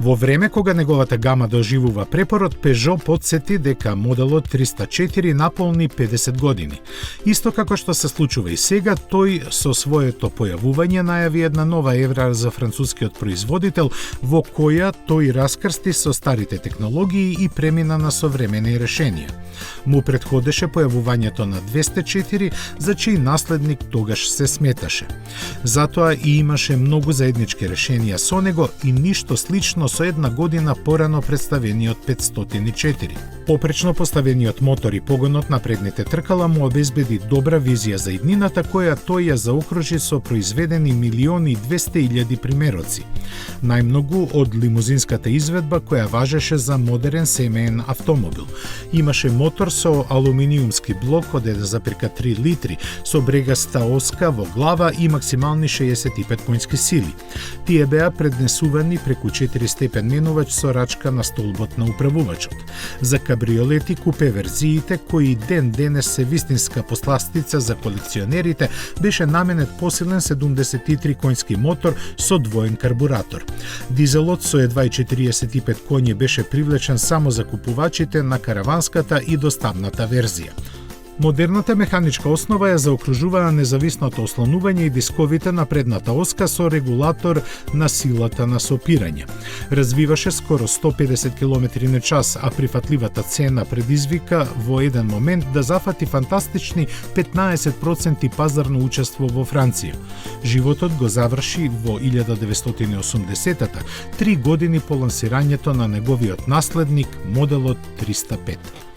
Во време кога неговата гама доживува препород, Peugeot потсети дека моделот 304 наполни 50 години. Исто како што се случува и сега, тој со своето појавување најави една нова ера за францускиот производител, во која тој раскрсти со старите технологии и премина на современи решенија. Му претходеше појавувањето на 204, за чиј наследник тогаш се сметаше. Затоа и имаше многу заеднички решенија со него и ништо слично со една година порано представениот 504. Попречно поставениот мотор и погонот на предните тркала му обезбеди добра визија за иднината, која тој ја заокружи со произведени 1.200.000 примероци. Најмногу од лимузинската изведба која важеше за модерен семеен автомобил. Имаше мотор со алуминиумски блок од 1,3 литри, со брегаста оска во глава и максимални 65 конски сили. Тие беа преднесувани преку 4-степен менувач со рачка на столбот на управувачот. За кабриолети купе верзиите, кои ден денес се вистинска посластица за колекционерите, беше наменет посилен 73 конски мотор со двоен карбуратор. Дизелот со едва 45 коњи беше привлечен само за купувачите на караванската и доставната верзија. Модерната механичка основа ја заокружуваа независното ослонување и дисковите на предната оска со регулатор на силата на сопирање. Развиваше скоро 150 км на час, а прифатливата цена предизвика во еден момент да зафати фантастични 15% пазарно учество во Франција. Животот го заврши во 1980-та, 3 години по лансирањето на неговиот наследник, моделот 305.